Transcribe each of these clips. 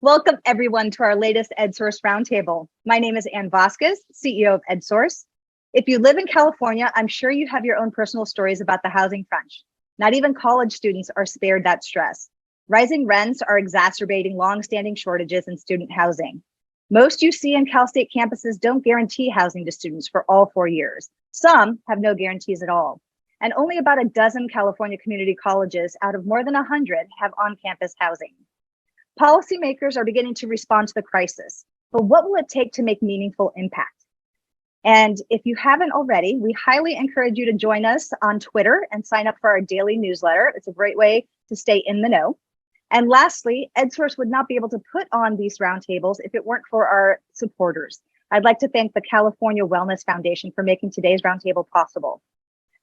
Welcome everyone to our latest EdSource Roundtable. My name is Ann Vasquez, CEO of EdSource. If you live in California, I'm sure you have your own personal stories about the housing crunch. Not even college students are spared that stress. Rising rents are exacerbating longstanding shortages in student housing. Most UC and Cal State campuses don't guarantee housing to students for all 4 years. Some have no guarantees at all. And only about a dozen California community colleges out of more than 100 have on-campus housing. Policymakers are beginning to respond to the crisis, but what will it take to make meaningful impact? And if you haven't already, we highly encourage you to join us on Twitter and sign up for our daily newsletter. It's a great way to stay in the know. And lastly, EdSource would not be able to put on these roundtables if it weren't for our supporters. I'd like to thank the California Wellness Foundation for making today's roundtable possible.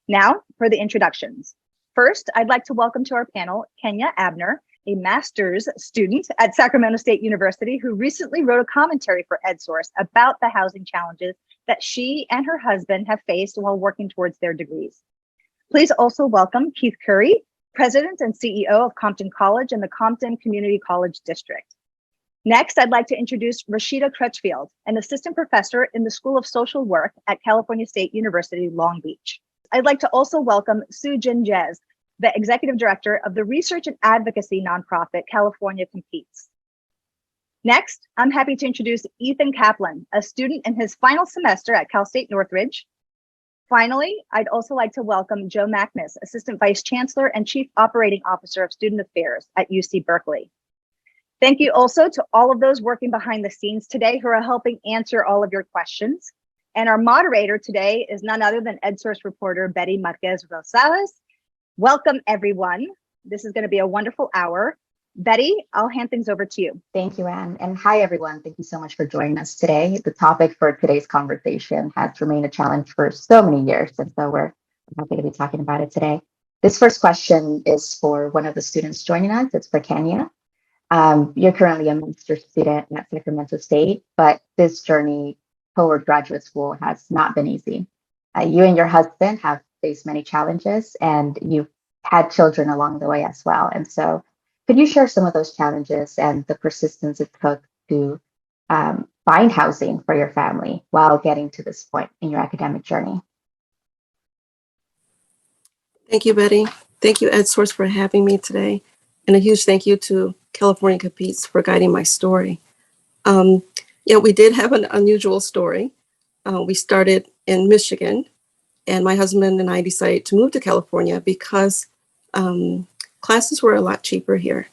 Now for the introductions. First, I'd like to welcome to our panel, Kenya Abner, a master's student at Sacramento State University who recently wrote a commentary for EdSource about the housing challenges that she and her husband have faced while working towards their degrees. Please also welcome Keith Curry, President and CEO of Compton College and the Compton Community College District. Next, I'd like to introduce Rashida Crutchfield, an assistant professor in the School of Social Work at California State University, Long Beach. I'd like to also welcome Sujin Jez, the executive director of the research and advocacy nonprofit California Competes. Next, I'm happy to introduce Ethan Kaplan, a student in his final semester at Cal State Northridge. Finally, I'd also like to welcome Joe Mackness, assistant vice chancellor and chief operating officer of student affairs at UC Berkeley. Thank you also to all of those working behind the scenes today who are helping answer all of your questions. And our moderator today is none other than EdSource reporter Betty Marquez-Rosales. Welcome, everyone. This is going to be a wonderful hour. Betty, I'll hand things over to you. Thank you, Anne. And hi, everyone. Thank you so much for joining us today. The topic for today's conversation has remained a challenge for so many years, and so we're happy to be talking about it today. This first question is for one of the students joining us. It's for Kenya. You're currently a master's student at Sacramento State, but this journey toward graduate school has not been easy. You and your husband have faced many challenges, and you've had children along the way as well. And so could you share some of those challenges and the persistence it took to find housing for your family while getting to this point in your academic journey? Thank you, Betty. Thank you, EdSource, for having me today. And a huge thank you to California Competes for guiding my story. We did have an unusual story. We started in Michigan, and my husband and I decided to move to California because classes were a lot cheaper here.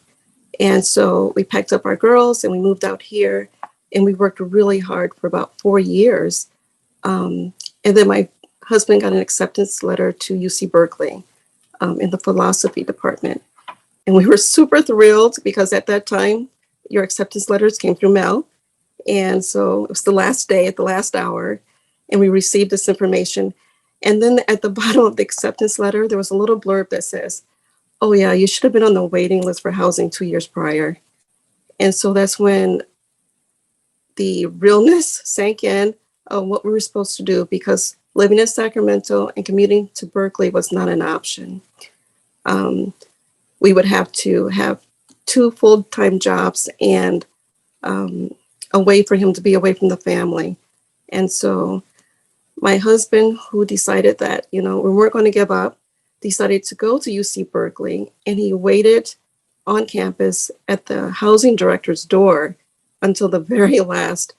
And so we packed up our girls and we moved out here, and we worked really hard for about 4 years. And then my husband got an acceptance letter to UC Berkeley in the philosophy department. And we were super thrilled because at that time, your acceptance letters came through mail. And so it was the last day at the last hour, and we received this information. And then at the bottom of the acceptance letter, there was a little blurb that says, oh yeah, you should have been on the waiting list for housing 2 years prior. And so that's when the realness sank in of what we were supposed to do, because living in Sacramento and commuting to Berkeley was not an option. We would have to have 2 full-time jobs and a way for him to be away from the family. And so my husband, who decided that, we weren't going to give up, decided to go to UC Berkeley, and he waited on campus at the housing director's door until the very last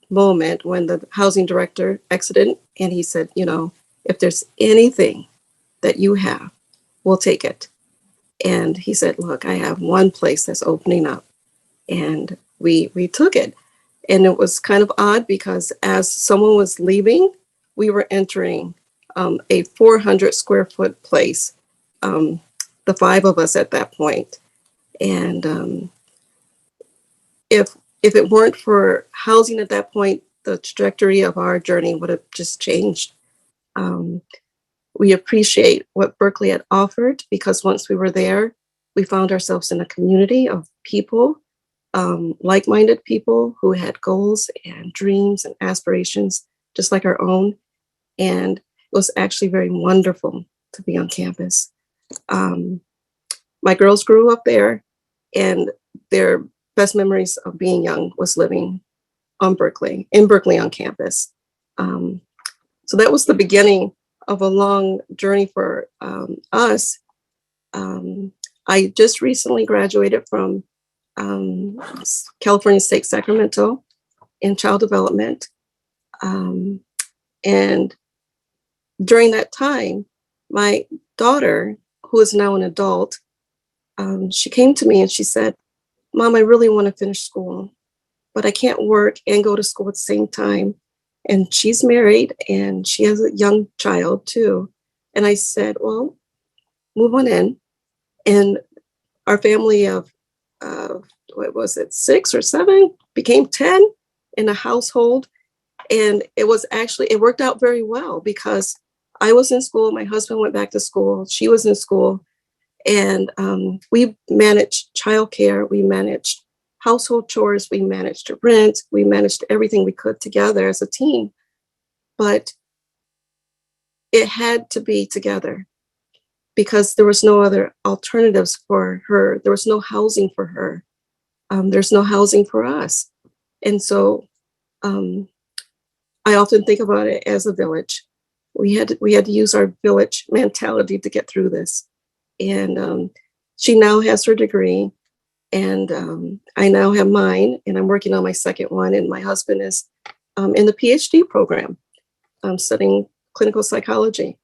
moment when the housing director exited, and he said, if there's anything that you have, we'll take it. And he said, look, I have one place that's opening up. And we took it. And it was kind of odd because as someone was leaving, we were entering a 400 square foot place, the 5 of us at that point. And if it weren't for housing at that point, the trajectory of our journey would have just changed. We appreciate what Berkeley had offered, because once we were there, we found ourselves in a community of people, like-minded people who had goals and dreams and aspirations, just like our own. And it was actually very wonderful to be on campus. My girls grew up there, and their best memories of being young was living in Berkeley on campus. So that was the beginning of a long journey for us. I just recently graduated from California State Sacramento in child development. And during that time, my daughter, who is now an adult, she came to me and she said, "Mom, I really want to finish school, but I can't work and go to school at the same time." And she's married and she has a young child too. And I said, "Well, move on in." And our family of, what was it, 6 or 7 became 10 in a household. And it worked out very well because I was in school, my husband went back to school, she was in school, and we managed childcare, we managed household chores, we managed rent, we managed everything we could together as a team. But it had to be together because there was no other alternatives for her. There was no housing for her. There's no housing for us. And so I often think about it as a village. We had to use our village mentality to get through this. And she now has her degree, and I now have mine, and I'm working on my second one. And my husband is in the PhD program, studying clinical psychology.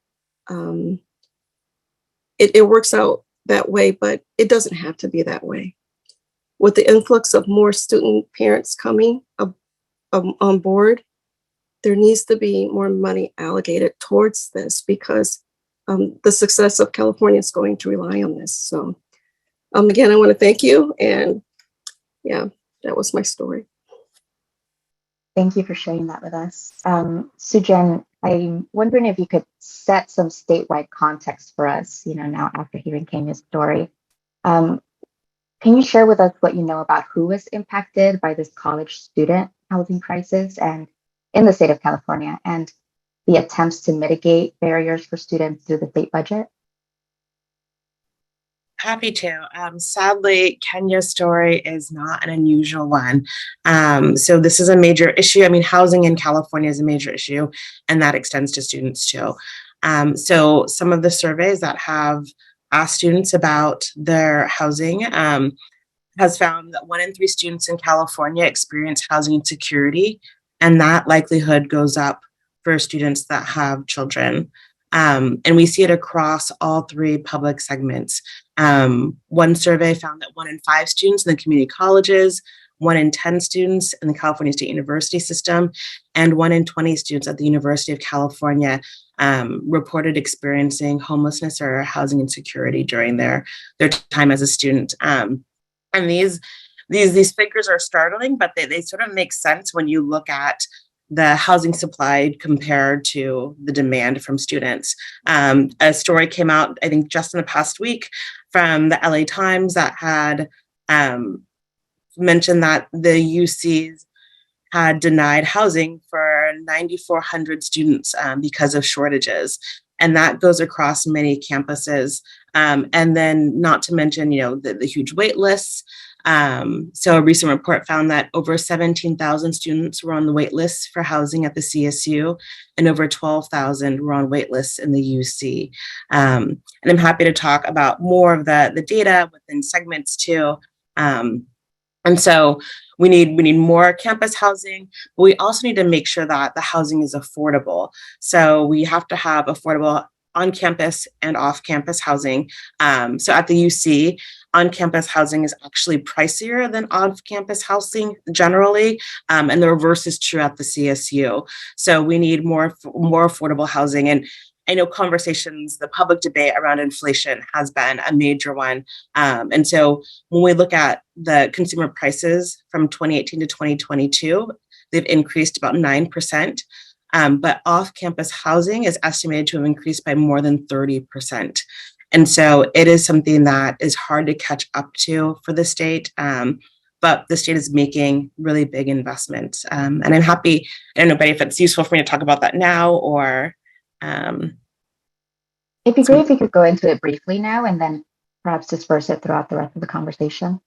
It works out that way, but it doesn't have to be that way. With the influx of more student parents coming on board, there needs to be more money allocated towards this because the success of California is going to rely on this. So again, I want to thank you. And yeah, that was my story. Thank you for sharing that with us. Sujan, I'm wondering if you could set some statewide context for us, now after hearing Kenya's story. Can you share with us what you know about who was impacted by this college student housing crisis and in the state of California and the attempts to mitigate barriers for students through the state budget? Happy to. Sadly, Kenya's story is not an unusual one. So this is a major issue. I mean, housing in California is a major issue, and that extends to students too. So some of the surveys that have asked students about their housing has found that 1 in 3 students in California experience housing insecurity, and that likelihood goes up for students that have children. And we see it across all 3 public segments. One survey found that 1 in 5 students in the community colleges, 1 in 10 students in the California State University system, and 1 in 20 students at the University of California reported experiencing homelessness or housing insecurity during their time as a student. And these figures are startling, but they sort of make sense when you look at the housing supply compared to the demand from students. A story came out, I think, just in the past week from the LA Times that had mentioned that the UCs had denied housing for 9,400 students because of shortages. And that goes across many campuses. And then not to mention, the huge wait lists. So a recent report found that over 17,000 students were on the wait list for housing at the CSU, and over 12,000 were on wait lists in the UC. And I'm happy to talk about more of the data within segments too. And so we need more campus housing, but we also need to make sure that the housing is affordable. So we have to have affordable on-campus and off-campus housing. So at the UC, on-campus housing is actually pricier than off-campus housing generally, and the reverse is true at the CSU. So we need more affordable housing. And I know the public debate around inflation has been a major one. And so when we look at the consumer prices from 2018 to 2022, they've increased about 9%. But off-campus housing is estimated to have increased by more than 30%. And so it is something that is hard to catch up to for the state. But the state is making really big investments. And I'm happy, I don't know, Betty, if it's useful for me to talk about that now or... It'd be great if you could go into it briefly now and then perhaps disperse it throughout the rest of the conversation.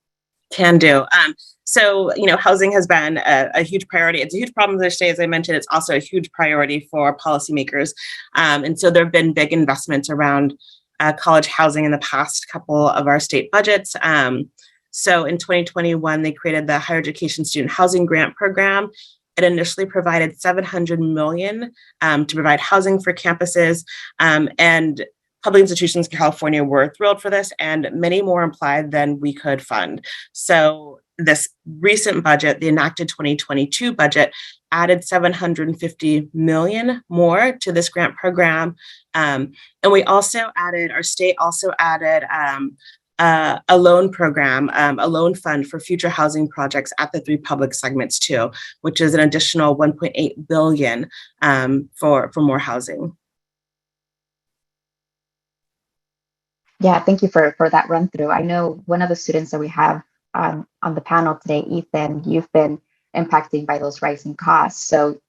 Can do. So, housing has been a huge priority. It's a huge problem in the state, as I mentioned. It's also a huge priority for policymakers. And so there have been big investments around college housing in the past couple of our state budgets. So in 2021, they created the Higher Education Student Housing Grant Program. It initially provided $700 million to provide housing for campuses, and public institutions in California were thrilled for this, and many more applied than we could fund. So this recent budget, the enacted 2022 budget, added $750 million more to this grant program. And we also added, our state also added a loan program, a loan fund for future housing projects at the 3 public segments too, which is an additional $1.8 billion for more housing. Yeah, thank you for that run through. I know one of the students that we have on the panel today, Ethan, you've been impacted by those rising costs. So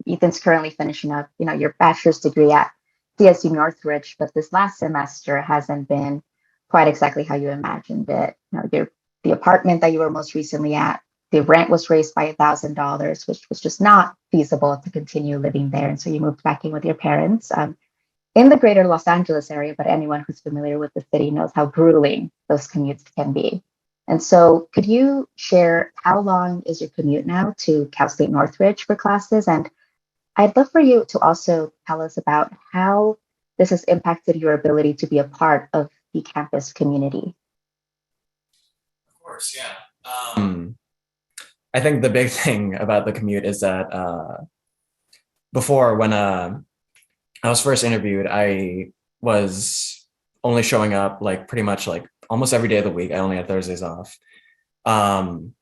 Ethan's currently finishing up, your bachelor's degree at CSU Northridge, but this last semester hasn't been quite exactly how you imagined it. The apartment that you were most recently at, the rent was raised by $1,000, which was just not feasible to continue living there. And so you moved back in with your parents. In the greater Los Angeles area, but anyone who's familiar with the city knows how grueling those commutes can be. And so could you share how long is your commute now to Cal State Northridge for classes? And I'd love for you to also tell us about how this has impacted your ability to be a part of the campus community. Of course, yeah. I think the big thing about the commute is that before, when I was first interviewed, I was only showing up pretty much almost every day of the week. I only had Thursdays off. And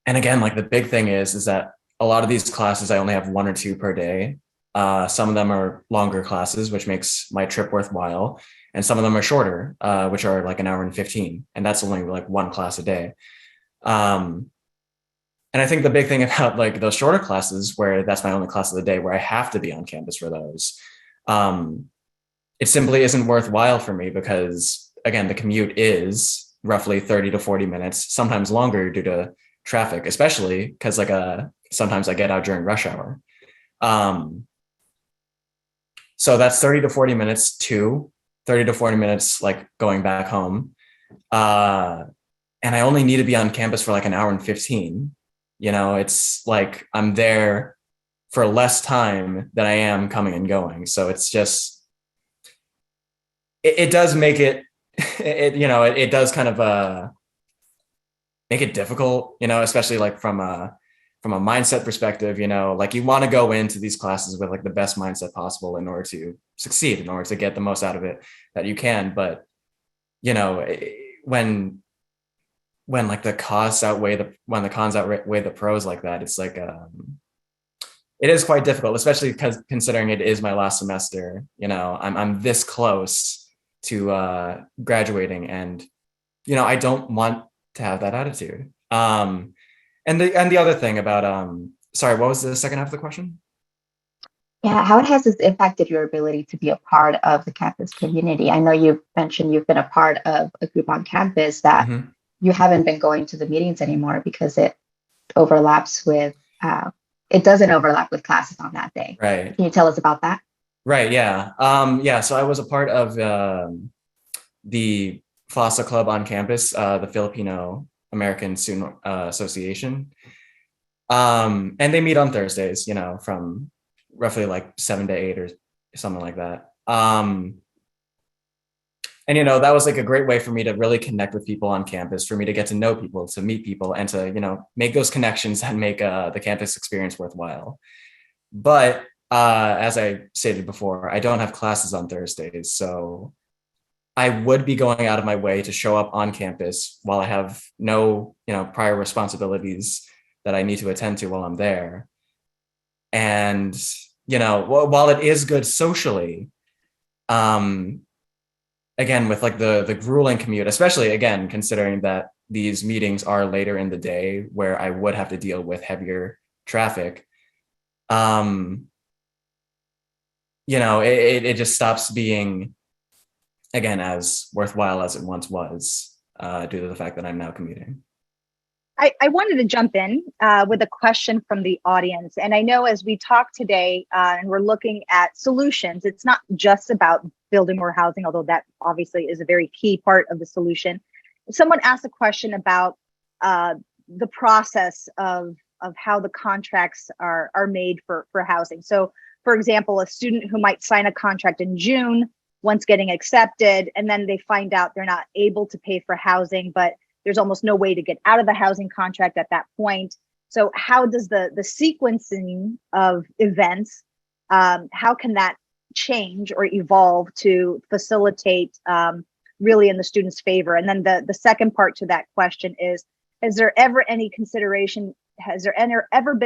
again, the big thing is that a lot of these classes, I only have 1 or 2 per day. Some of them are longer classes, which makes my trip worthwhile. And some of them are shorter, which are 1 hour and 15. And that's only 1 class a day. And I think the big thing about those shorter classes, where that's my only class of the day, where I have to be on campus for those, it simply isn't worthwhile for me because, again, the commute is roughly 30 to 40 minutes, sometimes longer due to traffic, especially because sometimes I get out during rush hour. So that's 30 to 40 minutes to 30 to 40 minutes going back home. And I only need to be on campus for 1 hour and 15. It's I'm there for less time than I am coming and going. So it's just, it does make it, it does kind of make it difficult, especially from a mindset perspective, you want to go into these classes with the best mindset possible in order to succeed, in order to get the most out of it that you can. But, when the costs outweigh the cons outweigh the pros like that, it's it is quite difficult, especially because considering it is my last semester. I'm this close to graduating, and I don't want to have that attitude. And the other thing about sorry, what was the second half of the question? Yeah, how has this impacted your ability to be a part of the campus community? I know you mentioned you've been a part of a group on campus that you haven't been going to the meetings anymore because it overlaps with, it doesn't overlap with classes on that day. Right. Can you tell us about that? Right, yeah. So I was a part of the FASA club on campus, the Filipino American Student Association. And they meet on Thursdays, from roughly 7 to 8 or something like that. And, that was a great way for me to really connect with people on campus, for me to get to know people, to meet people, and to, make those connections that make the campus experience worthwhile. But as I stated before, I don't have classes on Thursdays. So I would be going out of my way to show up on campus while I have no, prior responsibilities that I need to attend to while I'm there. And, while it is good socially, again, with the grueling commute, especially again, considering that these meetings are later in the day where I would have to deal with heavier traffic, it just stops being, again, as worthwhile as it once was, due to the fact that I'm now commuting. I wanted to jump in with a question from the audience. And I know as we talk today and we're looking at solutions, it's not just about building more housing, although that obviously is a very key part of the solution. Someone asked a question about the process of how the contracts are made for housing. So for example, a student who might sign a contract in June, once getting accepted, and then they find out they're not able to pay for housing, but there's almost no way to get out of the housing contract at that point. So how does the sequencing of events, how can that change or evolve to facilitate really in the student's favor? And then the second part to that question is, has there ever been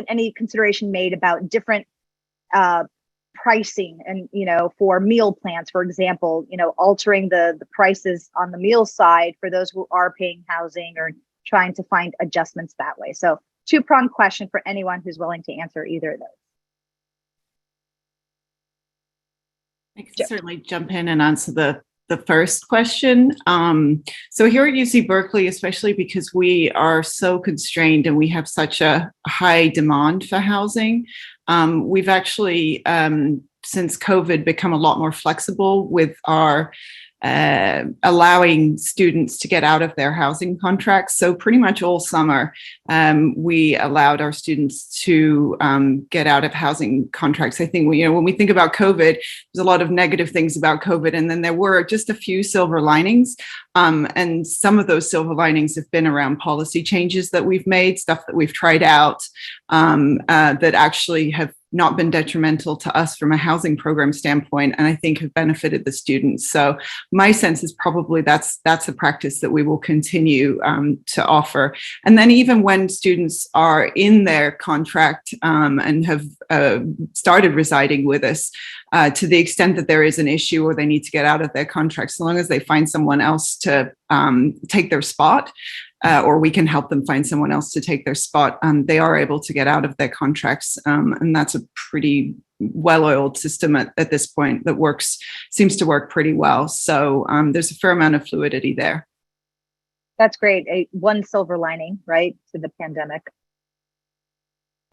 any consideration made about different pricing and, for meal plans, for example, altering the prices on the meal side for those who are paying housing or trying to find adjustments that way? So two-pronged question for anyone who's willing to answer either of those. I can certainly jump in and answer the first question. So here at UC Berkeley, especially because we are so constrained and we have such a high demand for housing, we've actually, since COVID, become a lot more flexible with our allowing students to get out of their housing contracts. So pretty much all summer, we allowed our students to get out of housing contracts. I think when we think about COVID, there's a lot of negative things about COVID, and then there were just a few silver linings. And some of those silver linings have been around policy changes that we've made, stuff that we've tried out that actually have not been detrimental to us from a housing program standpoint, and I think have benefited the students. So my sense is probably that's a practice that we will continue to offer. And then even when students are in their contract and have started residing with us, to the extent that there is an issue or they need to get out of their contract, so long as they find someone else to take their spot, or we can help them find someone else to take their spot, they are able to get out of their contracts. And that's a pretty well-oiled system at this point that seems to work pretty well. So there's a fair amount of fluidity there. That's great. One silver lining, right, to the pandemic.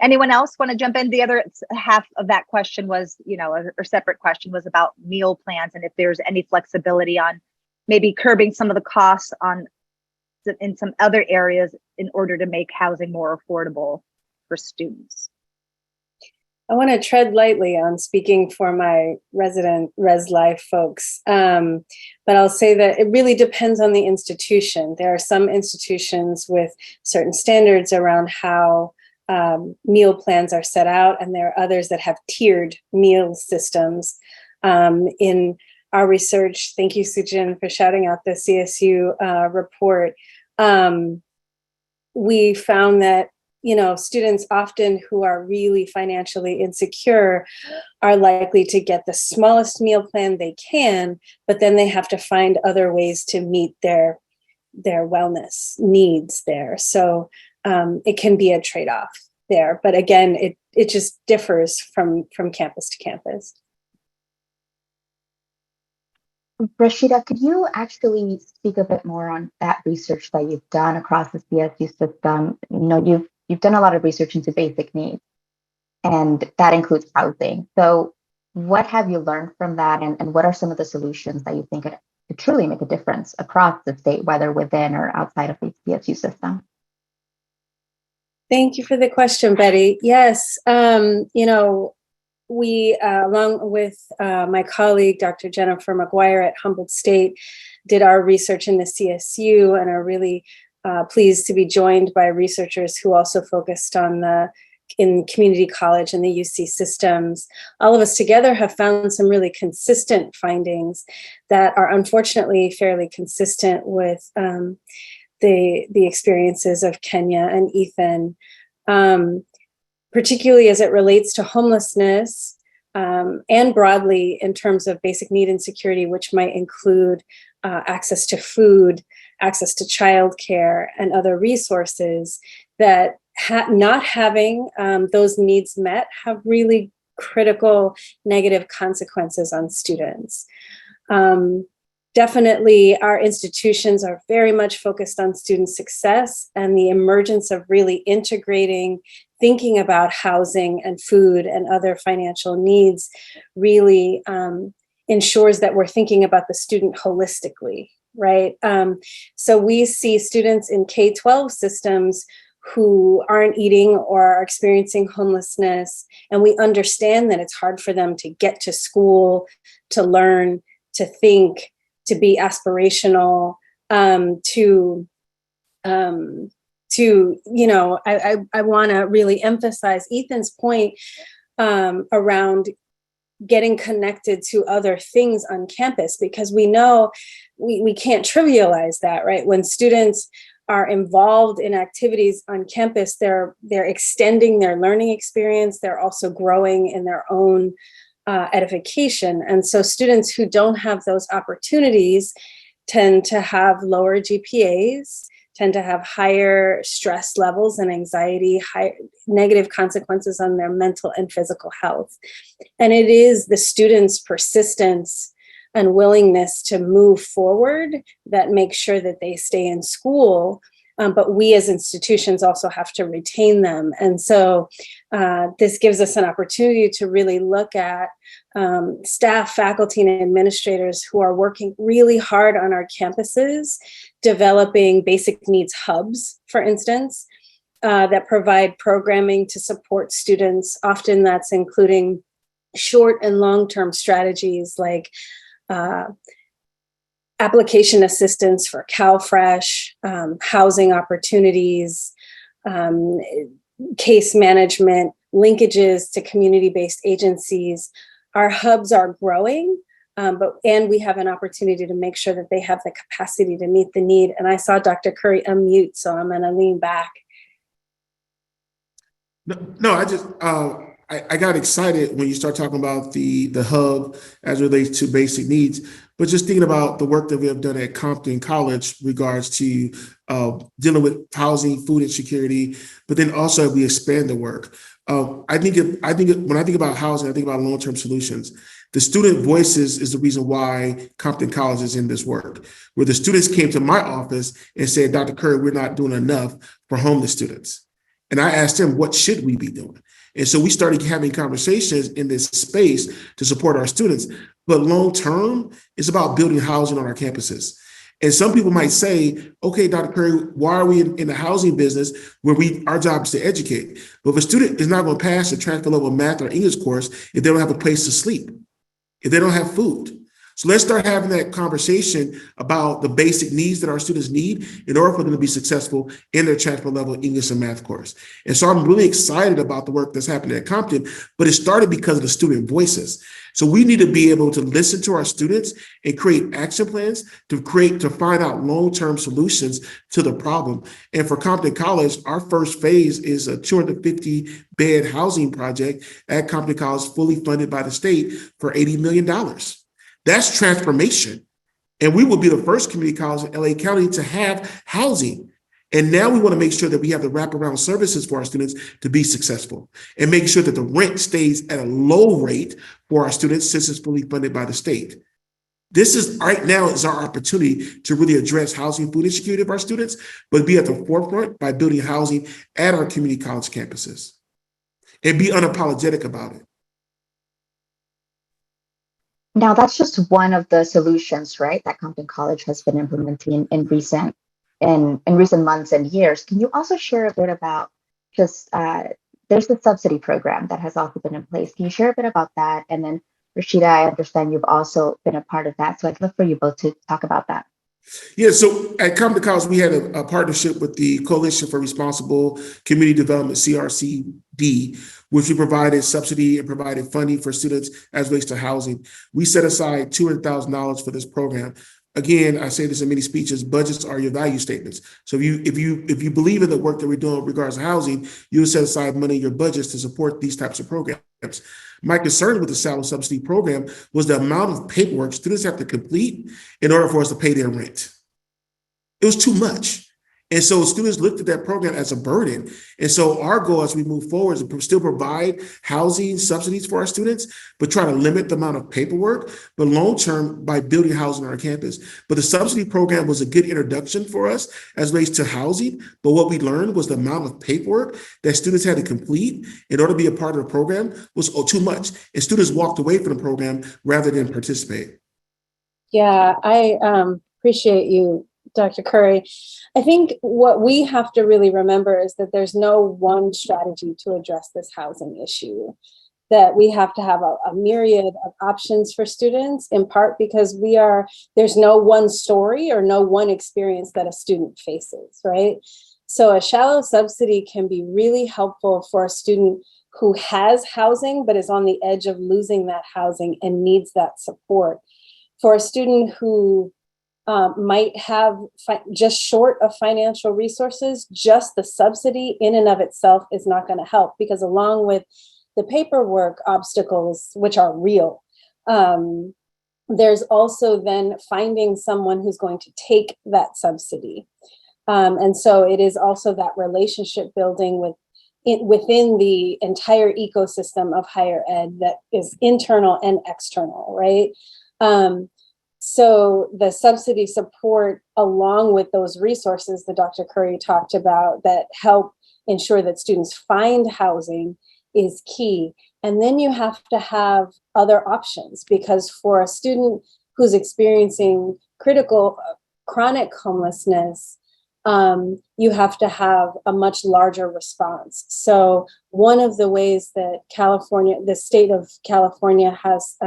Anyone else want to jump in? The other half of that question was, or separate question was about meal plans, and if there's any flexibility on maybe curbing some of the costs in some other areas in order to make housing more affordable for students. I want to tread lightly on speaking for my resident Res Life folks, but I'll say that it really depends on the institution. There are some institutions with certain standards around how meal plans are set out, and there are others that have tiered meal systems. In our research, thank you, Sujin, for shouting out the CSU report. We found that, students often who are really financially insecure are likely to get the smallest meal plan they can, but then they have to find other ways to meet their wellness needs there. So it can be a trade-off there. But again, it just differs from campus to campus. Rashida, could you actually speak a bit more on that research that you've done across the CSU system? You've done a lot of research into basic needs, and that includes housing. So what have you learned from that, and what are some of the solutions that you think could truly make a difference across the state, whether within or outside of the CSU system? Thank you for the question, Betty. Yes, we, along with my colleague, Dr. Jennifer McGuire at Humboldt State, did our research in the CSU and are really pleased to be joined by researchers who also focused in community college and the UC systems. All of us together have found some really consistent findings that are unfortunately fairly consistent with the experiences of Kenya and Ethan. Particularly as it relates to homelessness and broadly in terms of basic need and security, which might include access to food, access to childcare, and other resources, that not having those needs met have really critical negative consequences on students. Definitely, our institutions are very much focused on student success, and the emergence of really integrating thinking about housing and food and other financial needs really ensures that we're thinking about the student holistically, right? So we see students in K-12 systems who aren't eating or are experiencing homelessness, and we understand that it's hard for them to get to school, to learn, to think, to be aspirational, to you know, I want to really emphasize Ethan's point around getting connected to other things on campus, because we know we can't trivialize that, right? When students are involved in activities on campus, they're extending their learning experience. They're also growing in their own edification. And so students who don't have those opportunities tend to have lower GPAs, tend to have higher stress levels and anxiety, high negative consequences on their mental and physical health. And it is the students' persistence and willingness to move forward that makes sure that they stay in school. But we as institutions also have to retain them. And so this gives us an opportunity to really look at staff, faculty, and administrators who are working really hard on our campuses, developing basic needs hubs, for instance, that provide programming to support students. Often that's including short and long-term strategies like application assistance for CalFresh, housing opportunities, case management, linkages to community-based agencies. Our hubs are growing, and we have an opportunity to make sure that they have the capacity to meet the need. And I saw Dr. Curry unmute, so I'm gonna lean back. No, I just, I got excited when you start talking about the hub as it relates to basic needs, but just thinking about the work that we have done at Compton College regards to dealing with housing, food insecurity, but then also we expand the work. When I think about housing, I think about long-term solutions. The student voices is the reason why Compton College is in this work, where the students came to my office and said, Dr. Curry, we're not doing enough for homeless students. And I asked them, what should we be doing? And so we started having conversations in this space to support our students. But long-term, it's about building housing on our campuses. And some people might say, okay, Dr. Curry, why are we in the housing business where our job is to educate? But if a student is not going to pass a transfer level math or English course if they don't have a place to sleep, if they don't have food. So let's start having that conversation about the basic needs that our students need in order for them to be successful in their transfer level English and math course. And so I'm really excited about the work that's happening at Compton, but it started because of the student voices. So we need to be able to listen to our students and create action plans to find out long-term solutions to the problem. And for Compton College, our first phase is a 250-bed housing project at Compton College, fully funded by the state for $80 million. That's transformation. And we will be the first community college in LA County to have housing. And now we want to make sure that we have the wraparound services for our students to be successful and make sure that the rent stays at a low rate for our students since it's fully funded by the state. This is right now is our opportunity to really address housing, food insecurity of our students, but be at the forefront by building housing at our community college campuses and be unapologetic about it. Now, that's just one of the solutions, right, that Compton College has been implementing in recent months and years. Can you also share a bit about just, there's the subsidy program that has also been in place. Can you share a bit about that? And then, Rashida, I understand you've also been a part of that. So I'd love for you both to talk about that. Yeah, so at Compton College, we had a partnership with the Coalition for Responsible Community Development, CRCD, which we provided subsidy and provided funding for students as relates to housing. We set aside $200,000 for this program. Again, I say this in many speeches, budgets are your value statements. So if you believe in the work that we're doing in regards to housing, you'll set aside money in your budgets to support these types of programs. My concern with the salary subsidy program was the amount of paperwork students have to complete in order for us to pay their rent. It was too much. And so students looked at that program as a burden. And so our goal as we move forward is to still provide housing subsidies for our students, but try to limit the amount of paperwork, but long-term by building housing on our campus. But the subsidy program was a good introduction for us as relates to housing. But what we learned was the amount of paperwork that students had to complete in order to be a part of the program was too much. And students walked away from the program rather than participate. Yeah, I appreciate you, Dr. Curry. I think what we have to really remember is that there's no one strategy to address this housing issue, that we have to have a myriad of options for students, in part because there's no one story or no one experience that a student faces, right? So a shallow subsidy can be really helpful for a student who has housing but is on the edge of losing that housing and needs that support. For a student who might have just short of financial resources, just the subsidy in and of itself is not going to help, because along with the paperwork obstacles, which are real, there's also then finding someone who's going to take that subsidy. And so it is also that relationship building within the entire ecosystem of higher ed that is internal and external, right? So the subsidy support, along with those resources that Dr. Curry talked about that help ensure that students find housing, is key. And then you have to have other options, because for a student who's experiencing chronic homelessness, you have to have a much larger response. So one of the ways that the state of California has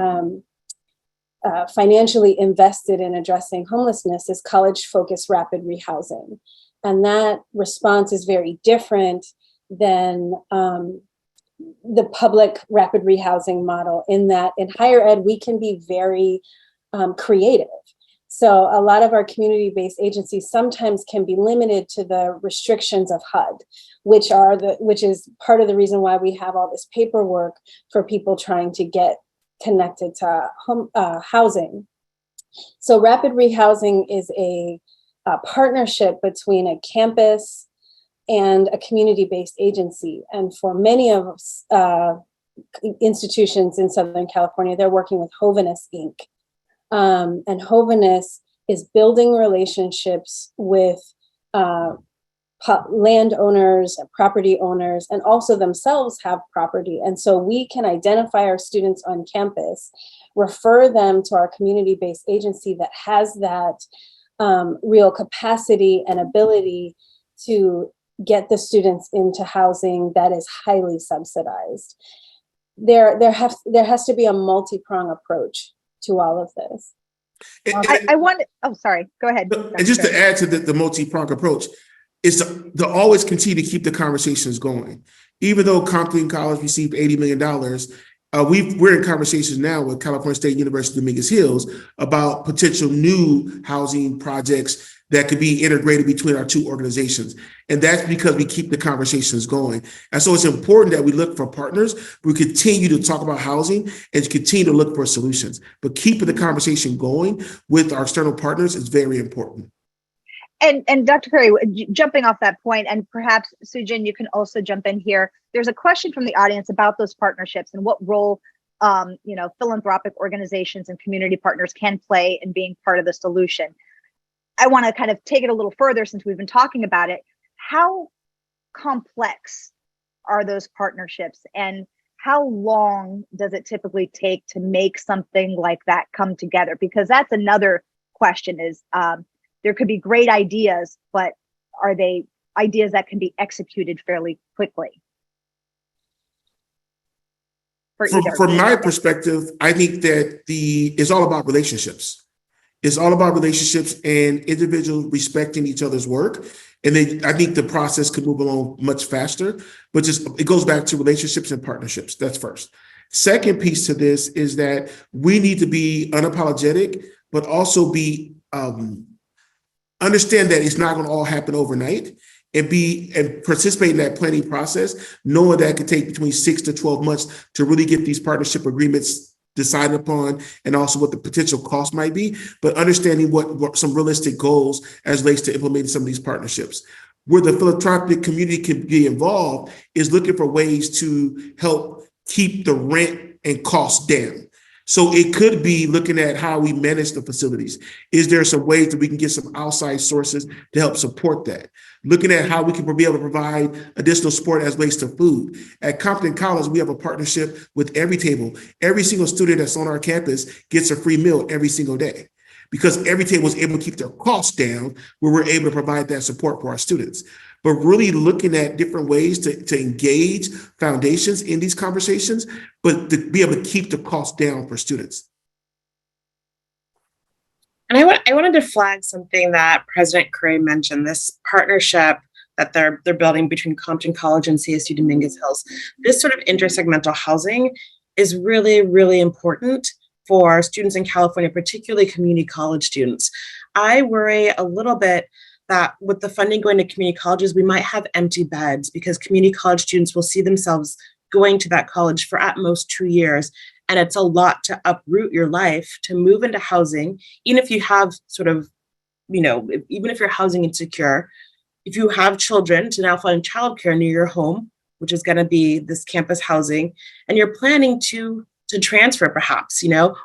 financially invested in addressing homelessness is college-focused rapid rehousing. And that response is very different than the public rapid rehousing model, in that in higher ed, we can be very creative. So a lot of our community-based agencies sometimes can be limited to the restrictions of HUD, which is part of the reason why we have all this paperwork for people trying to get connected to housing. So rapid rehousing is a partnership between a campus and a community-based agency. And for many of institutions in Southern California, they're working with Hoveness Inc. And Hoveness is building relationships with landowners and property owners, and also themselves have property. And so we can identify our students on campus, refer them to our community-based agency that has that real capacity and ability to get the students into housing that is highly subsidized. There has to be a multi-pronged approach to all of this. Sorry, go ahead. And just to add to the multi-pronged approach, is to always continue to keep the conversations going. Even though Compton College received $80 million, we're in conversations now with California State University Dominguez Hills about potential new housing projects that could be integrated between our two organizations. And that's because we keep the conversations going. And so it's important that we look for partners. We continue to talk about housing and continue to look for solutions. But keeping the conversation going with our external partners is very important. And Dr. Curry, jumping off that point, and perhaps Sujin, you can also jump in here. There's a question from the audience about those partnerships and what role, philanthropic organizations and community partners can play in being part of the solution. I want to kind of take it a little further, since we've been talking about it. How complex are those partnerships, and how long does it typically take to make something like that come together? Because that's another question, is there could be great ideas, but are they ideas that can be executed fairly quickly? From my perspective, I think that it's all about relationships. It's all about relationships and individuals respecting each other's work. And I think the process could move along much faster, but it goes back to relationships and partnerships. That's first. Second piece to this is that we need to be unapologetic, but also understand that it's not going to all happen overnight, and participate in that planning process, knowing that it could take between 6 to 12 months to really get these partnership agreements decided upon and also what the potential cost might be, but understanding what some realistic goals as relates to implementing some of these partnerships. Where the philanthropic community can be involved is looking for ways to help keep the rent and costs down. So it could be looking at how we manage the facilities. Is there some ways that we can get some outside sources to help support that? Looking at how we can be able to provide additional support as relates to food. At Compton College, we have a partnership with EveryTable. Every single student that's on our campus gets a free meal every single day, because EveryTable was able to keep their costs down, where we're able to provide that support for our students. But really looking at different ways to engage foundations in these conversations, but to be able to keep the cost down for students. And I wanted to flag something that President Curry mentioned, this partnership that they're building between Compton College and CSU Dominguez Hills. This sort of intersegmental housing is really, really important for students in California, particularly community college students. I worry a little bit that with the funding going to community colleges, we might have empty beds because community college students will see themselves going to that college for at most 2 years. And it's a lot to uproot your life to move into housing, even if you have sort of, even if you're housing insecure, if you have children, to now find childcare near your home, which is going to be this campus housing, and you're planning to transfer perhaps,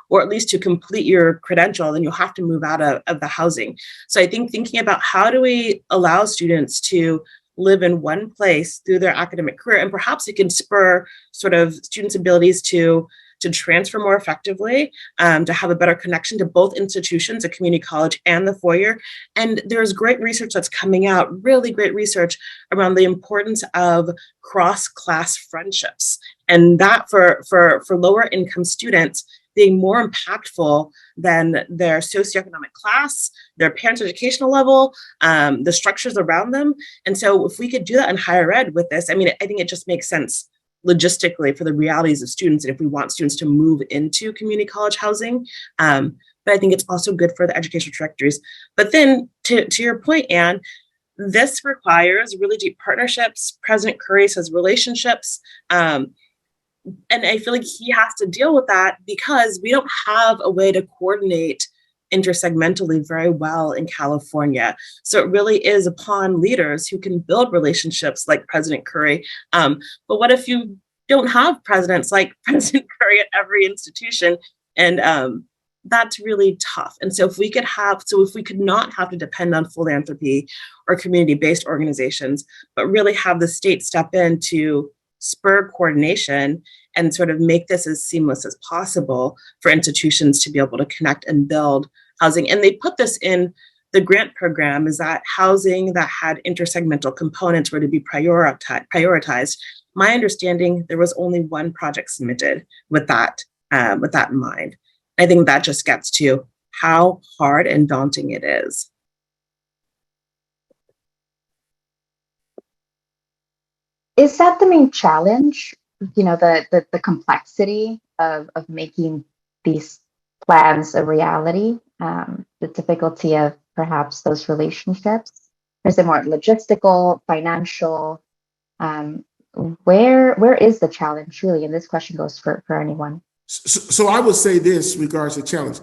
or at least to complete your credential, then you'll have to move out of the housing. So I think thinking about how do we allow students to live in one place through their academic career, and perhaps it can spur sort of students' abilities to transfer more effectively, to have a better connection to both institutions, a community college and the four-year. And there's great research that's coming out, really great research around the importance of cross-class friendships. And that for lower income students being more impactful than their socioeconomic class, their parents' educational level, the structures around them. And so if we could do that in higher ed with this, I think it just makes sense logistically for the realities of students, and if we want students to move into community college housing. But I think it's also good for the educational trajectories. But then to your point, Anne, this requires really deep partnerships. President Curry says relationships. And I feel like he has to deal with that because we don't have a way to coordinate intersegmentally very well in California. So it really is upon leaders who can build relationships like President Curry. But what if you don't have presidents like President Curry at every institution? And that's really tough. And so if we could not have to depend on philanthropy or community-based organizations, but really have the state step in to spur coordination and sort of make this as seamless as possible for institutions to be able to connect and build housing. And they put this in the grant program, is that housing that had intersegmental components were to be prioritized. My understanding, there was only one project submitted with that in mind. I think that just gets to how hard and daunting it is. Is that the main challenge? The complexity of making these plans a reality, the difficulty of perhaps those relationships? Or is it more logistical, financial? Where is the challenge really? And this question goes for anyone. So I would say this regards to challenge.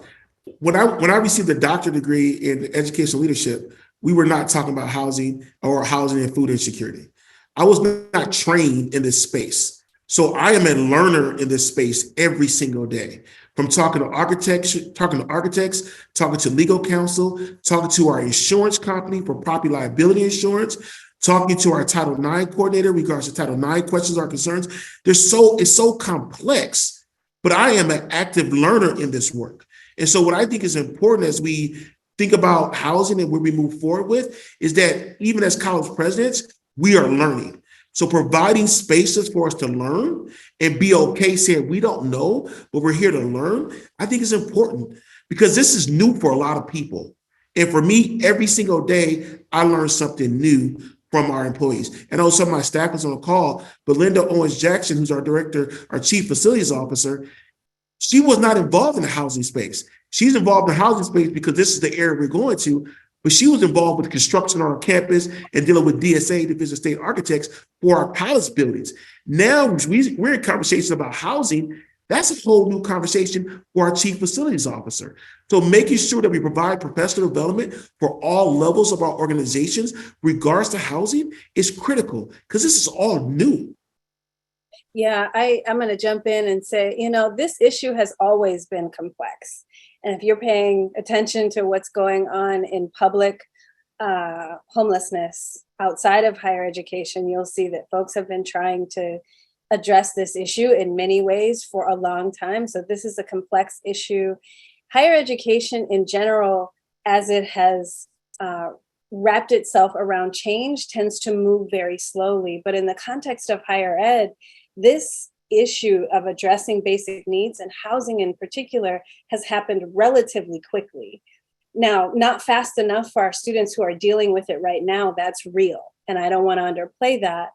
When I received a doctorate degree in educational leadership, we were not talking about housing or housing and food insecurity. I was not trained in this space. So I am a learner in this space every single day, from talking to architects, talking to legal counsel, talking to our insurance company for property liability insurance, talking to our Title IX coordinator in regards to Title IX questions or concerns. It's so complex, but I am an active learner in this work. And so what I think is important as we think about housing and where we move forward with is that even as college presidents, we are learning. So providing spaces for us to learn and be okay saying we don't know, but we're here to learn, I think is important because this is new for a lot of people. And for me, every single day, I learn something new from our employees. And also some of my staff was on a call, but Linda Owens-Jackson, who's our director, our chief facilities officer, she was not involved in the housing space. She's involved in the housing space because this is the area we're going to, but she was involved with construction on our campus and dealing with DSA, Division of State Architects, for our palace buildings. Now we're in conversations about housing. That's a whole new conversation for our chief facilities officer. So making sure that we provide professional development for all levels of our organizations, regards to housing, is critical because this is all new. Yeah, I'm going to jump in and say, this issue has always been complex. And if you're paying attention to what's going on in public homelessness outside of higher education, you'll see that folks have been trying to address this issue in many ways for a long time. So this is a complex issue. Higher education in general, as it has wrapped itself around change, tends to move very slowly. But in the context of higher ed, this issue of addressing basic needs and housing in particular has happened relatively quickly. Now, not fast enough for our students who are dealing with it right now, that's real. And I don't want to underplay that.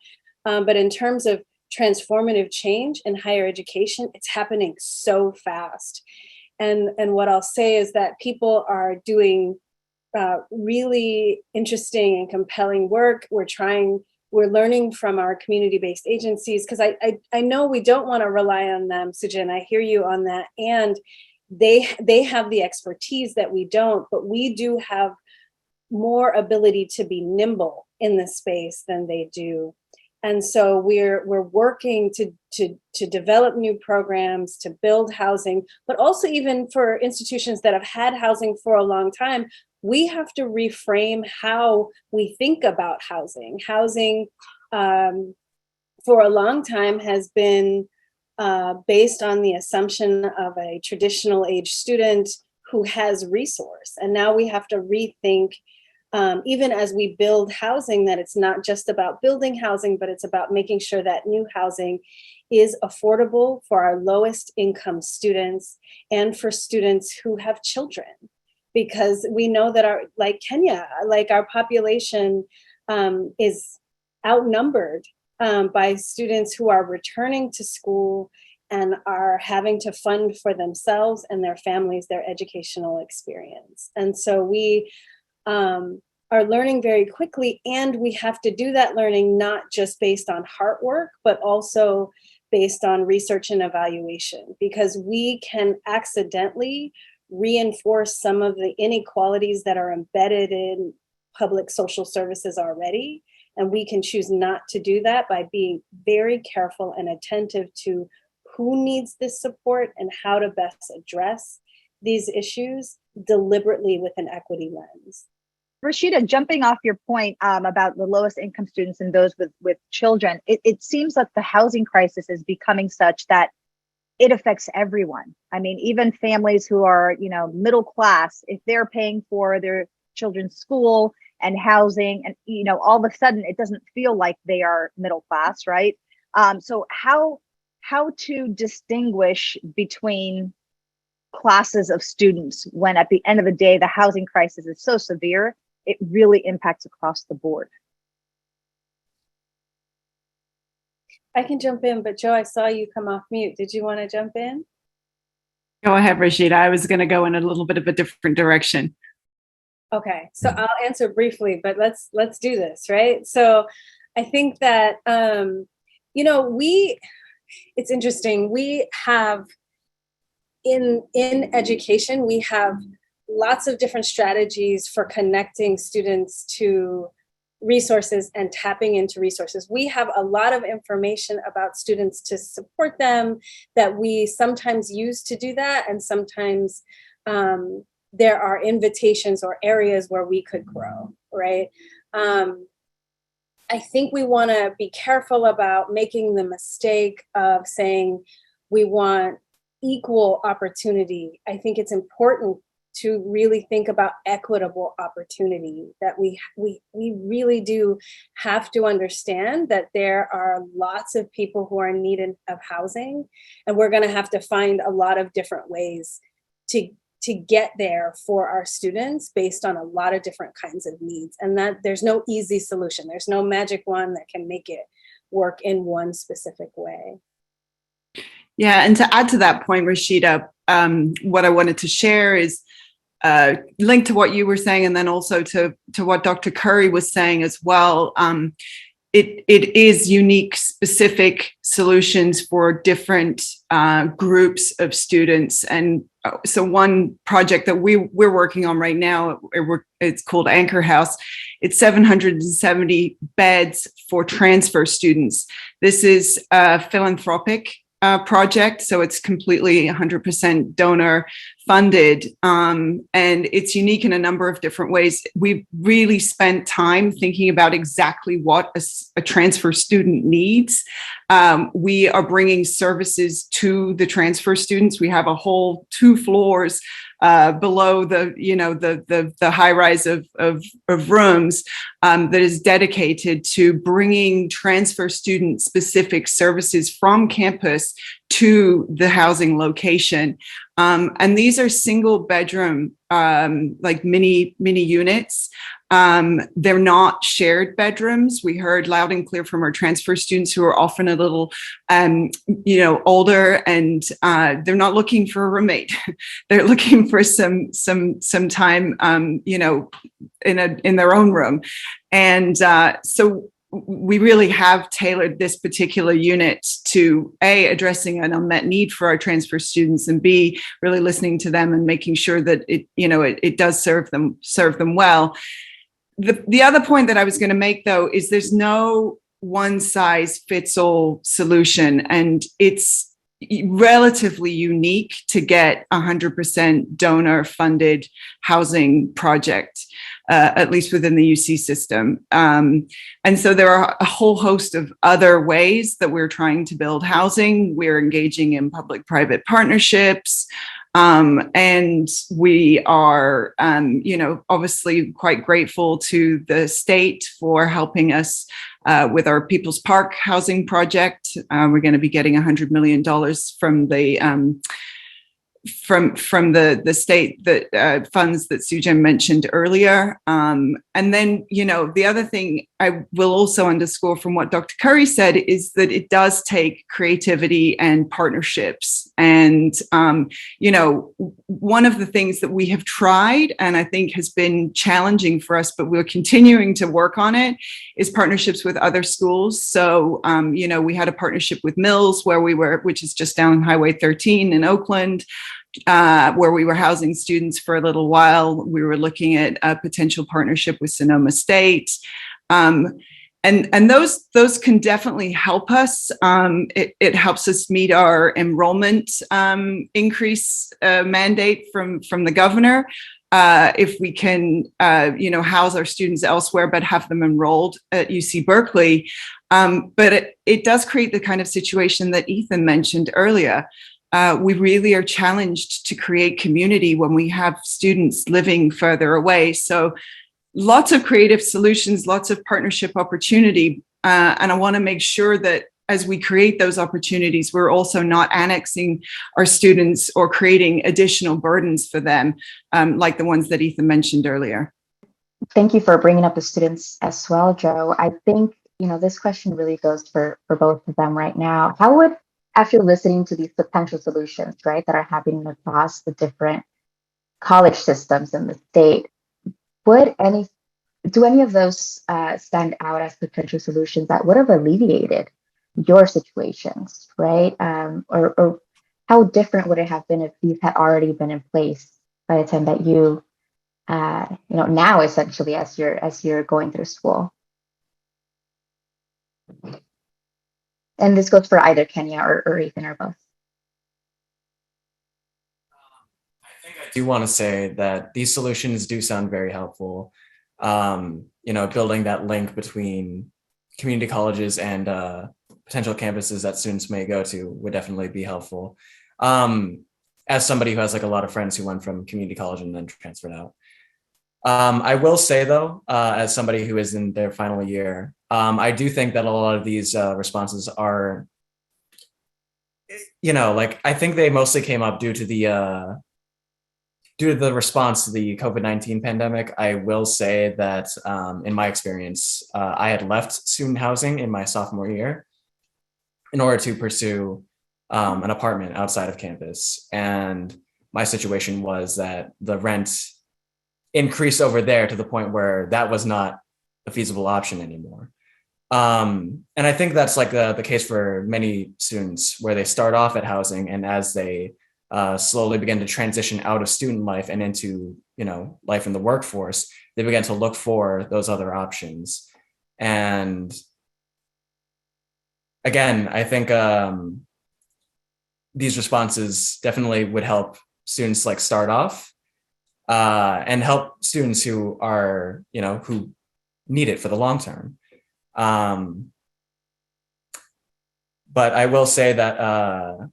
But in terms of transformative change in higher education, it's happening so fast. And what I'll say is that people are doing really interesting and compelling work. We're learning from our community-based agencies, because I know we don't want to rely on them, Sujin, I hear you on that. And they have the expertise that we don't, but we do have more ability to be nimble in this space than they do. And so we're working to develop new programs, to build housing, but also even for institutions that have had housing for a long time, we have to reframe how we think about housing. Housing for a long time has been based on the assumption of a traditional age student who has resource. And now we have to rethink, even as we build housing, that it's not just about building housing, but it's about making sure that new housing is affordable for our lowest income students and for students who have children. Because we know that like Kenya, our population is outnumbered by students who are returning to school and are having to fund for themselves and their families their educational experience. And so we are learning very quickly, and we have to do that learning not just based on heart work, but also based on research and evaluation, because we can accidentally reinforce some of the inequalities that are embedded in public social services already. And we can choose not to do that by being very careful and attentive to who needs this support and how to best address these issues deliberately with an equity lens. Rashida, jumping off your point about the lowest income students and those with children, it seems that the housing crisis is becoming such that it affects everyone. I mean, even families who are, middle class, if they're paying for their children's school and housing, and, all of a sudden it doesn't feel like they are middle class, right? So how to distinguish between classes of students when at the end of the day, the housing crisis is so severe, it really impacts across the board. I can jump in, but Joe, I saw you come off mute. Did you want to jump in? Go ahead, Rashida. I was going to go in a little bit of a different direction. Okay, so I'll answer briefly, but let's do this, right? So I think that, it's interesting. We have in education, we have lots of different strategies for connecting students to resources and tapping into resources. We have a lot of information about students to support them that we sometimes use to do that. And sometimes there are invitations or areas where we could grow, right? I think we want to be careful about making the mistake of saying we want equal opportunity. I think it's important to really think about equitable opportunity, that we really do have to understand that there are lots of people who are in need of housing, and we're going to have to find a lot of different ways to get there for our students based on a lot of different kinds of needs. And that there's no easy solution. There's no magic one that can make it work in one specific way. Yeah, and to add to that point, Rashida, what I wanted to share is linked to what you were saying, and then also to what Dr. Curry was saying as well. it is unique, specific solutions for different groups of students. And so one project that we're working on right now, it's called Anchor House. It's 770 beds for transfer students. This is a philanthropic project, so it's completely 100% donor funded, and it's unique in a number of different ways. We've really spent time thinking about exactly what a transfer student needs. We are bringing services to the transfer students. We have a whole 2 floors below the high rise of rooms that is dedicated to bringing transfer student specific services from campus to the housing location. And these are single bedroom, like mini units. They're not shared bedrooms. We heard loud and clear from our transfer students who are often a little, older, and they're not looking for a roommate. They're looking for some time, in their own room. And so we really have tailored this particular unit to A, addressing an unmet need for our transfer students, and B, really listening to them and making sure that it does serve them well. The other point that I was going to make, though, is there's no one size fits all solution, and it's relatively unique to get 100% donor funded housing project, at least within the UC system. And so there are a whole host of other ways that we're trying to build housing. We're engaging in public-private partnerships. And we are, obviously quite grateful to the state for helping us with our People's Park housing project. We're going to be getting $100 million from the from the state that funds that Sujan mentioned earlier. And then, the other thing I will also underscore from what Dr. Curry said is that it does take creativity and partnerships. And, one of the things that we have tried, and I think has been challenging for us, but we're continuing to work on it, is partnerships with other schools. So, we had a partnership with Mills which is just down Highway 13 in Oakland, where we were housing students for a little while. We were looking at a potential partnership with Sonoma State. And those can definitely help us. It helps us meet our enrollment increase mandate from the governor. If we can, house our students elsewhere, but have them enrolled at UC Berkeley. But it does create the kind of situation that Ethan mentioned earlier. We really are challenged to create community when we have students living further away. So lots of creative solutions, lots of partnership opportunity. And I want to make sure that as we create those opportunities, we're also not annexing our students or creating additional burdens for them, like the ones that Ethan mentioned earlier. Thank you for bringing up the students as well, Joe. I think, this question really goes for both of them right now. How would, after listening to these potential solutions, right, that are happening across the different college systems in the state, do any of those stand out as potential solutions that would have alleviated your situations, right? Or how different would it have been if these had already been in place by the time that you, now essentially as you're going through school? And this goes for either Kenya or Ethan or both. I do want to say that these solutions do sound very helpful. Building that link between community colleges and potential campuses that students may go to would definitely be helpful. As somebody who has a lot of friends who went from community college and then transferred out. I will say though, as somebody who is in their final year, I do think that a lot of these responses are, I think they mostly came up due to the response to the COVID-19 pandemic. I will say that in my experience, I had left student housing in my sophomore year in order to pursue an apartment outside of campus. And my situation was that the rent increased over there to the point where that was not a feasible option anymore. And I think that's like the case for many students, where they start off at housing, and as they slowly begin to transition out of student life and into, life in the workforce, they begin to look for those other options. And again, I think these responses definitely would help students like start off and help students who are, who need it for the long term. But I will say that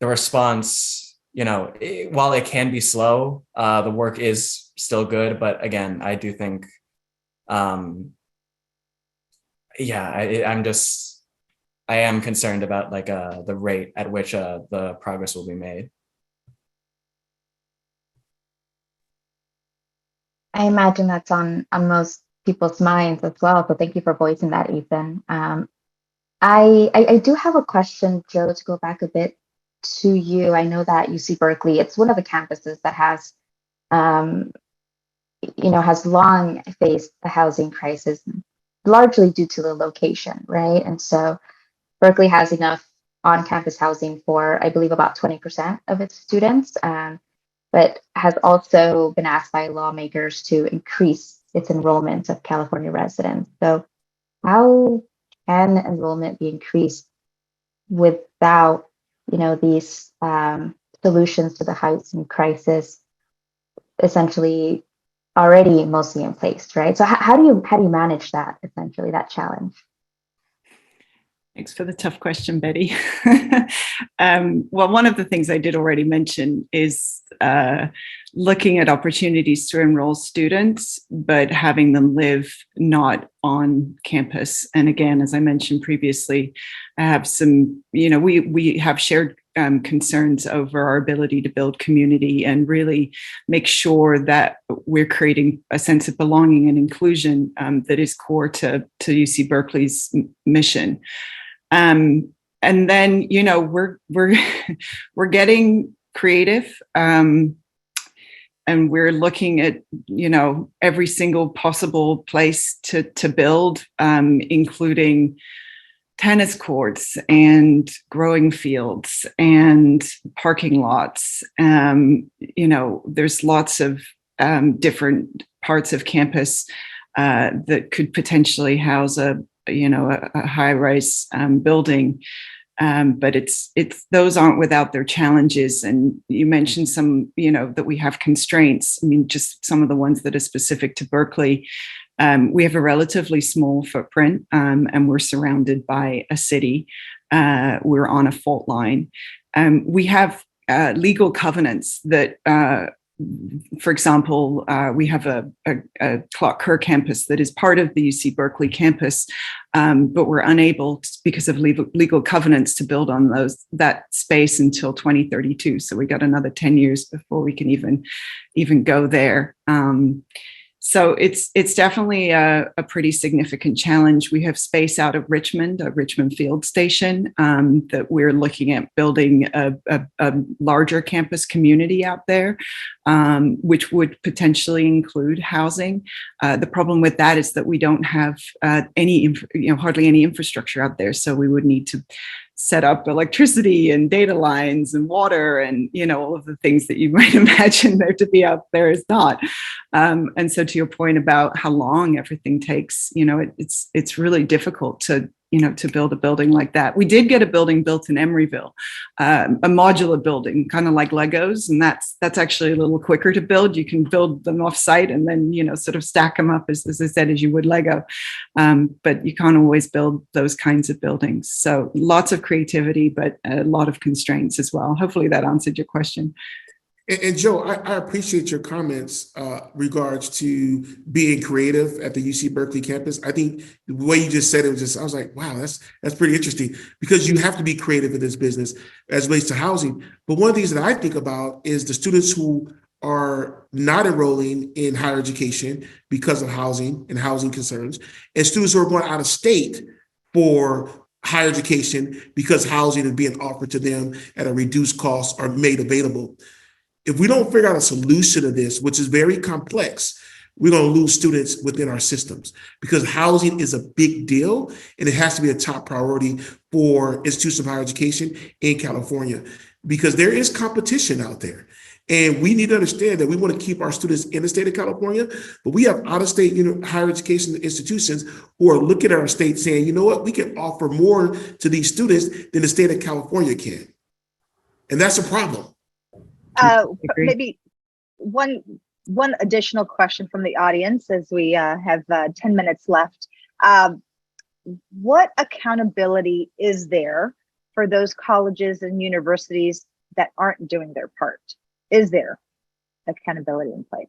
the response, while it can be slow, the work is still good. But again, I do think, I am concerned about like the rate at which the progress will be made. I imagine that's on most people's minds as well. So thank you for voicing that, Ethan. I do have a question, Joe, to go back a bit to you. I know that UC Berkeley, it's one of the campuses that has, has long faced the housing crisis, largely due to the location, right? And so Berkeley has enough on-campus housing for, I believe, about 20% of its students, but has also been asked by lawmakers to increase its enrollment of California residents. So how can enrollment be increased without, these solutions to the housing crisis essentially already mostly in place, right? So how do you manage that, essentially, that challenge? Thanks for the tough question, Betty. Well, one of the things I did already mention is looking at opportunities to enroll students, but having them live not on campus. And again, as I mentioned previously, I have some, we have shared concerns over our ability to build community and really make sure that we're creating a sense of belonging and inclusion that is core to UC Berkeley's mission. And then, we're getting creative, and we're looking at, every single possible place to build, including tennis courts and growing fields and parking lots. There's lots of different parts of campus that could potentially house a high-rise building, but it's those aren't without their challenges. And you mentioned some, that we have constraints. I mean, just some of the ones that are specific to Berkeley. We have a relatively small footprint, and we're surrounded by a city. We're on a fault line. We have legal covenants that, for example, we have a Clark Kerr campus that is part of the UC Berkeley campus, but we're unable, because of legal covenants, to build on that space until 2032. So we got another 10 years before we can even go there. So it's definitely a pretty significant challenge. We have space out of Richmond, a Richmond Field Station, that we're looking at building a larger campus community out there, which would potentially include housing. The problem with that is that we don't have hardly any infrastructure out there. So we would need to set up electricity and data lines and water and, all of the things that you might imagine there to be out there is not. And so to your point about how long everything takes, it's really difficult to build a building like that. We did get a building built in Emeryville, a modular building, kind of like Legos. And that's actually a little quicker to build. You can build them off site and then, sort of stack them up, as I said, as you would Lego. But you can't always build those kinds of buildings. So lots of creativity, but a lot of constraints as well. Hopefully that answered your question. And Joe, I appreciate your comments regards to being creative at the UC Berkeley campus. I think the way you just said it I was like, wow, that's pretty interesting, because you have to be creative in this business as relates to housing. But one of the things that I think about is the students who are not enrolling in higher education because of housing and housing concerns, and students who are going out of state for higher education because housing is being offered to them at a reduced cost or made available. If we don't figure out a solution to this, which is very complex, we're going to lose students within our systems, because housing is a big deal and it has to be a top priority for institutions of higher education in California, because there is competition out there. And we need to understand that we want to keep our students in the state of California, but we have out-of-state higher education institutions who are looking at our state saying, you know what, we can offer more to these students than the state of California can. And that's a problem. Maybe one additional question from the audience as we have 10 minutes left. What accountability is there for those colleges and universities that aren't doing their part? Is there accountability in place?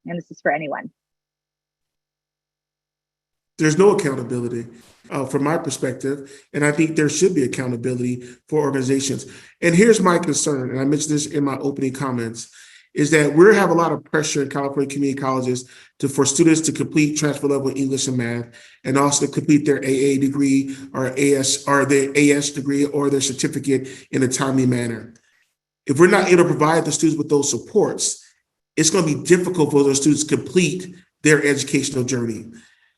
And this is for anyone. There's no accountability from my perspective, and I think there should be accountability for organizations. And here's my concern, and I mentioned this in my opening comments, is that we have a lot of pressure in California community colleges for students to complete transfer level English and math, and also to complete their AA degree or their AS degree or their certificate in a timely manner. If we're not able to provide the students with those supports, it's going to be difficult for those students to complete their educational journey.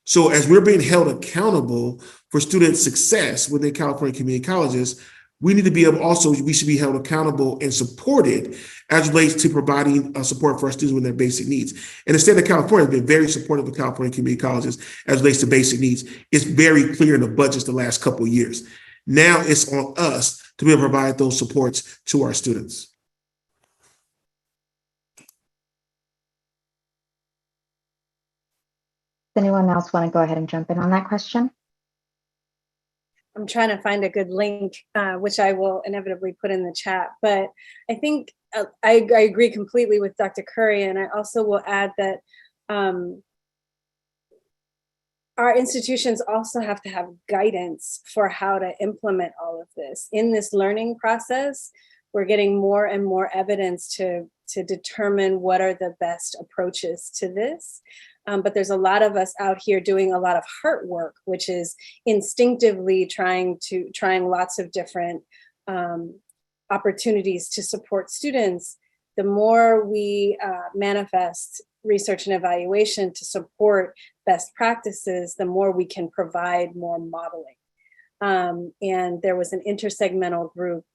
So as we're being held accountable for student success within California community colleges, we need to be able we should be held accountable and supported as it relates to providing support for our students with their basic needs. And the state of California has been very supportive of California community colleges as it relates to basic needs. It's very clear in the budgets the last couple of years. Now it's on us to be able to provide those supports to our students. Does anyone else want to go ahead and jump in on that question? I'm trying to find a good link, which I will inevitably put in the chat. But I think I agree completely with Dr. Curry. And I also will add that our institutions also have to have guidance for how to implement all of this. In this learning process, we're getting more and more evidence to determine what are the best approaches to this. But there's a lot of us out here doing a lot of heart work, which is instinctively trying lots of different opportunities to support students. The more we manifest research and evaluation to support best practices, the more we can provide more modeling. And there was an intersegmental group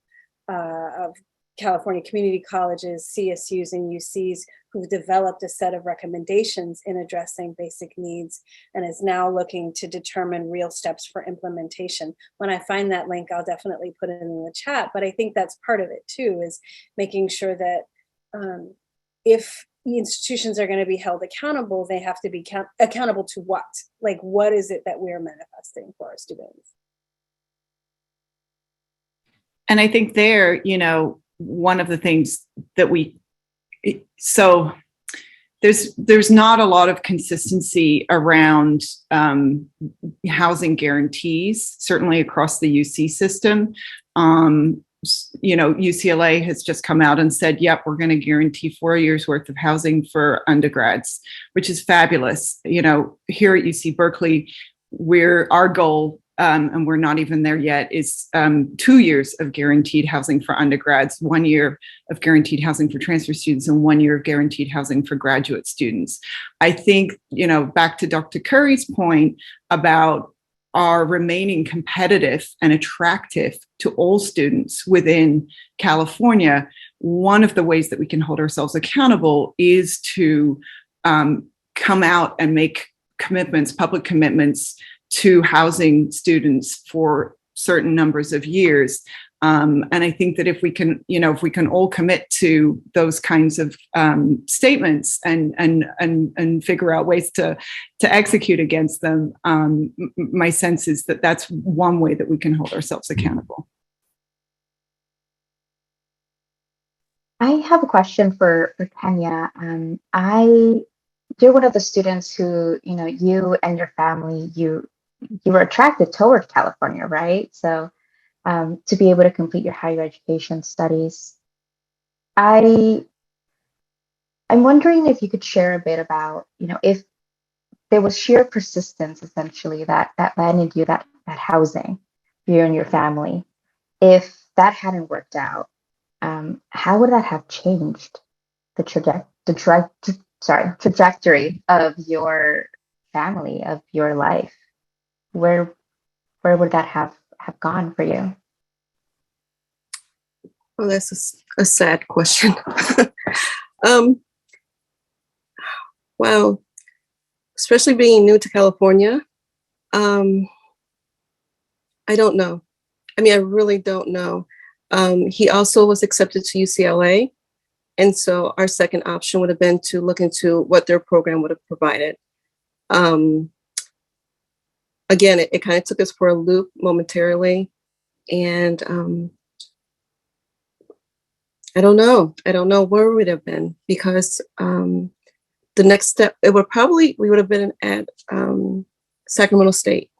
of California community colleges, CSUs, and UCs who've developed a set of recommendations in addressing basic needs and is now looking to determine real steps for implementation. When I find that link, I'll definitely put it in the chat, but I think that's part of it too, is making sure that if the institutions are going to be held accountable, they have to be accountable to what? Like, what is it that we're manifesting for our students? And I think there, one of the things that so there's not a lot of consistency around housing guarantees, certainly across the UC system. UCLA has just come out and said, yep, we're going to guarantee 4 years worth of housing for undergrads, which is fabulous. Here at UC Berkeley, our goal, and we're not even there yet, is 2 years of guaranteed housing for undergrads, 1 year of guaranteed housing for transfer students, and 1 year of guaranteed housing for graduate students. I think, back to Dr. Curry's point about our remaining competitive and attractive to all students within California, one of the ways that we can hold ourselves accountable is to come out and make commitments, public commitments, to housing students for certain numbers of years. And I think that if we can all commit to those kinds of statements and figure out ways to execute against them, my sense is that that's one way that we can hold ourselves accountable. I have a question for Kenya. You're one of the students who, you and your family, you were attracted toward California, right? So to be able to complete your higher education studies, I'm wondering if you could share a bit about, if there was sheer persistence essentially that landed you that housing for you and your family. If that hadn't worked out, how would that have changed trajectory of your family, of your life, where would that have gone for you? Well, that's a sad question. Wow, especially being new to California, I don't know. I mean, I really don't know. He also was accepted to UCLA. And so our second option would have been to look into what their program would have provided. Again, it kind of took us for a loop momentarily. And I don't know where we would have been, because the next step, we would have been at Sacramento State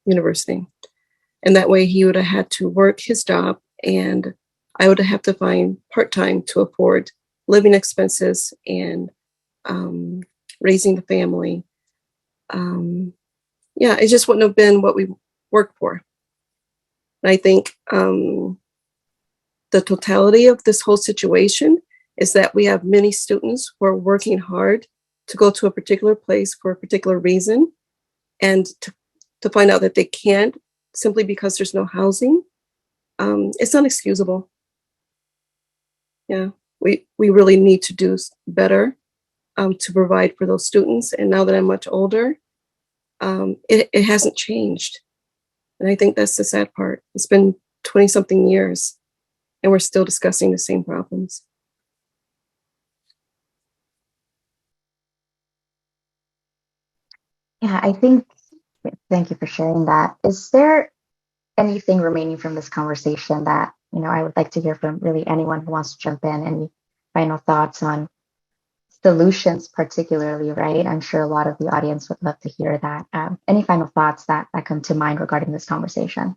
University. And that way he would have had to work his job, and I would have to find part-time to afford living expenses and raising the family. Yeah, it just wouldn't have been what we worked for. And I think the totality of this whole situation is that we have many students who are working hard to go to a particular place for a particular reason, and to find out that they can't simply because there's no housing. It's unexcusable. Yeah, we really need to do better to provide for those students. And now that I'm much older, it hasn't changed. And I think that's the sad part. It's been 20 something years and we're still discussing the same problems. Yeah, thank you for sharing that. Is there anything remaining from this conversation that, I would like to hear from really anyone who wants to jump in? Any final thoughts on solutions particularly, right? I'm sure a lot of the audience would love to hear that. Any final thoughts that come to mind regarding this conversation?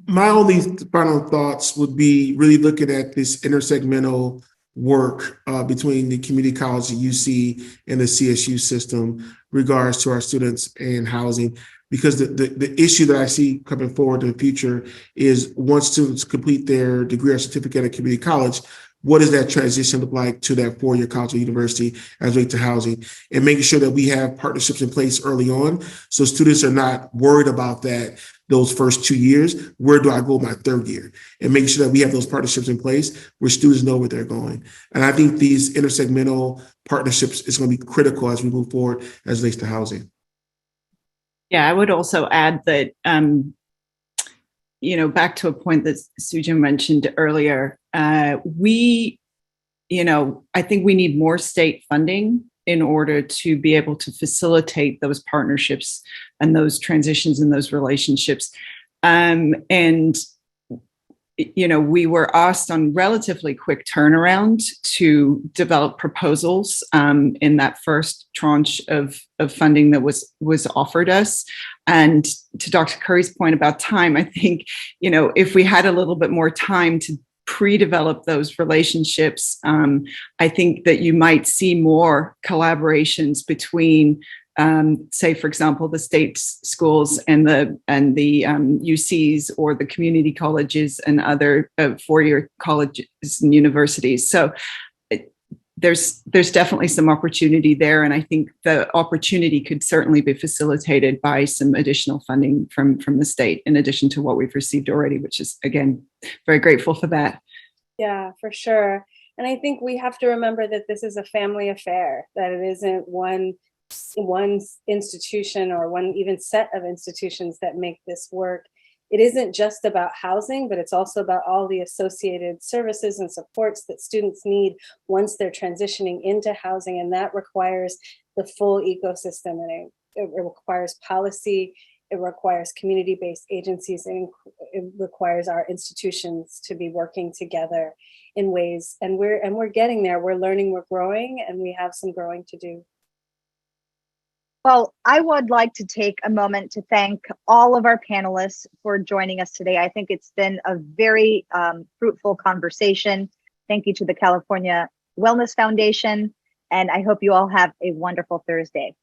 My only final thoughts would be really looking at this intersegmental work between the community college, the UC, and the CSU system regards to our students and housing. Because the issue that I see coming forward in the future is once students complete their degree or certificate at community college, what does that transition look like to that four-year college or university as relates to housing? And making sure that we have partnerships in place early on so students are not worried about that those first 2 years. Where do I go my third year? And making sure that we have those partnerships in place where students know where they're going. And I think these intersegmental partnerships is going to be critical as we move forward as relates to housing. Yeah, I would also add that, back to a point that Suja mentioned earlier, I think we need more state funding in order to be able to facilitate those partnerships and those transitions and those relationships. We were asked on relatively quick turnaround to develop proposals in that first tranche of funding that was offered us. And to Dr. Curry's point about time, I think, if we had a little bit more time to pre-develop those relationships, I think that you might see more collaborations between say, for example, the state schools and the UCs or the community colleges and other four-year colleges and universities. So there's definitely some opportunity there. And I think the opportunity could certainly be facilitated by some additional funding from the state, in addition to what we've received already, which is, again, very grateful for that. Yeah, for sure. And I think we have to remember that this is a family affair, that it isn't one institution or one even set of institutions that make this work. It isn't just about housing, but it's also about all the associated services and supports that students need once they're transitioning into housing. And that requires the full ecosystem. And it requires policy, it requires community-based agencies, and it requires our institutions to be working together in ways. And we're getting there. We're learning, we're growing, and we have some growing to do. Well, I would like to take a moment to thank all of our panelists for joining us today. I think it's been a very fruitful conversation. Thank you to the California Wellness Foundation, and I hope you all have a wonderful Thursday.